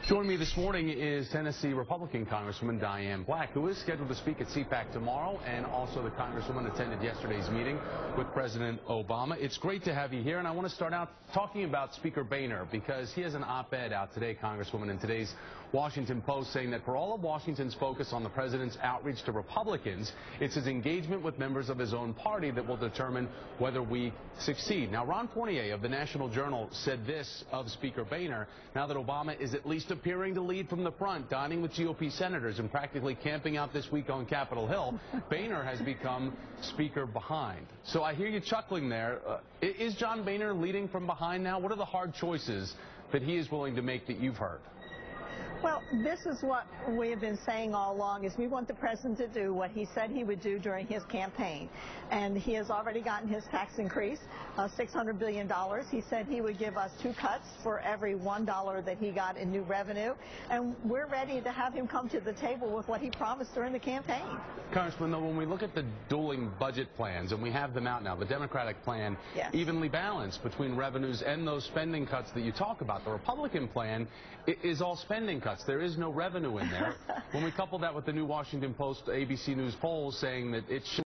Joining me this morning is Tennessee Republican Congresswoman Diane Black, who is scheduled to speak at CPAC tomorrow, and also the Congresswoman attended yesterday's meeting with President Obama. It's great to have you here, and I want to start out talking about Speaker Boehner, because he has an op-ed out today, Congresswoman, in today's Washington Post, saying that for all of Washington's focus on the president's outreach to Republicans, it's his engagement with members of his own party that will determine whether we succeed. Now, Ron Fournier of the National Journal said this of Speaker Boehner: now that Obama is at least appearing to lead from the front, dining with GOP senators and practically camping out this week on Capitol Hill, Boehner has become speaker behind. So I hear you chuckling there. Is John Boehner leading from behind now? What are the hard choices that he is willing to make that you've heard? Well, this is what we have been saying all along, is we want the president to do what he said he would do during his campaign. And he has already gotten his tax increase, $600 billion. He said he would give us 2 cuts for every $1 that he got in new revenue. And we're ready to have him come to the table with what he promised during the campaign. Congressman, though, when we look at the dueling budget plans, and we have them out now, the Democratic plan evenly balanced between revenues and those spending cuts that you talk about. The Republican plan is all spending cuts. There is no revenue in there. When we couple that with the new Washington Post ABC News polls saying that it's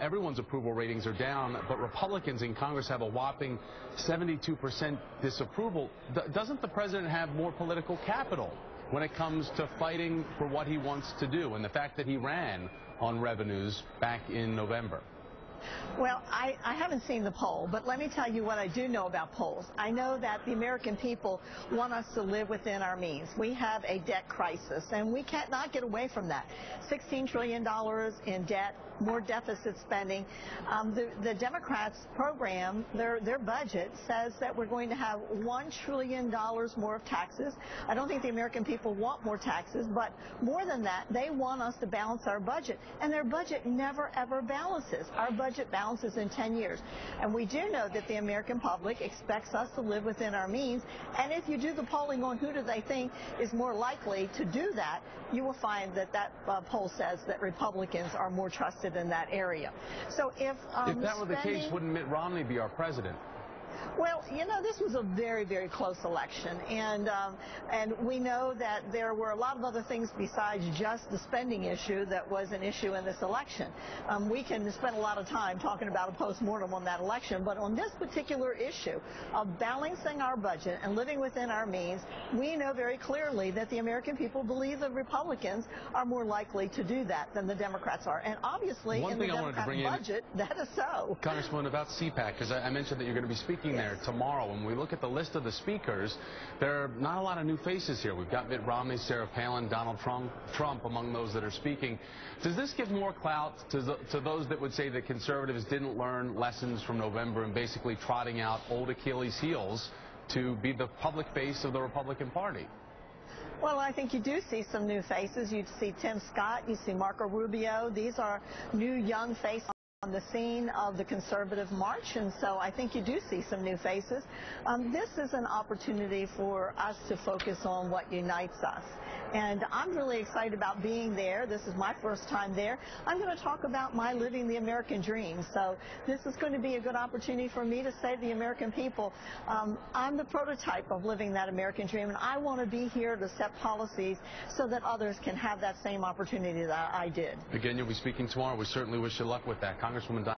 everyone's approval ratings are down, but Republicans in Congress have a whopping 72% disapproval. Doesn't the president have more political capital when it comes to fighting for what he wants to do, and the fact that he ran on revenues back in November? Well, I haven't seen the poll, but let me tell you what I do know about polls. I know that the American people want us to live within our means. We have a debt crisis, and we can't not get away from that. $16 trillion in debt, more deficit spending. The Democrats' program, their budget, says that we're going to have $1 trillion more of taxes. I don't think the American people want more taxes, but more than that, they want us to balance our budget, and their budget never, ever balances. Our budget balances in 10 years. And we do know that the American public expects us to live within our means. And if you do the polling on who do they think is more likely to do that, you will find that poll says that Republicans are more trusted in that area. So if that were the case, wouldn't Mitt Romney be our president? Well, you know, this was a very, very close election, and we know that there were a lot of other things besides just the spending issue that was an issue in this election. We can spend a lot of time talking about a postmortem on that election, but on this particular issue of balancing our budget and living within our means, we know very clearly that the American people believe the Republicans are more likely to do that than the Democrats are. And obviously, in the Democrat budget, that is so. Congresswoman, about CPAC, because I mentioned that you're going to be speaking there tomorrow. When we look at the list of the speakers, there are not a lot of new faces here. We've got Mitt Romney, Sarah Palin, Donald Trump among those that are speaking. Does this give more clout to those that would say that conservatives didn't learn lessons from November and basically trotting out old Achilles' heels to be the public face of the Republican Party? Well, I think you do see some new faces. You see Tim Scott, you see Marco Rubio. These are new young faces on the scene of the conservative march, and so I think you do see some new faces. This is an opportunity for us to focus on what unites us, and I'm really excited about being there. This is my first time there. I'm going to talk about my living the American dream, so this is going to be a good opportunity for me to say to the American people, I'm the prototype of living that American dream, and I want to be here to set policies so that others can have that same opportunity that I did. Again, you'll be speaking tomorrow. We certainly wish you luck with that. Congresswoman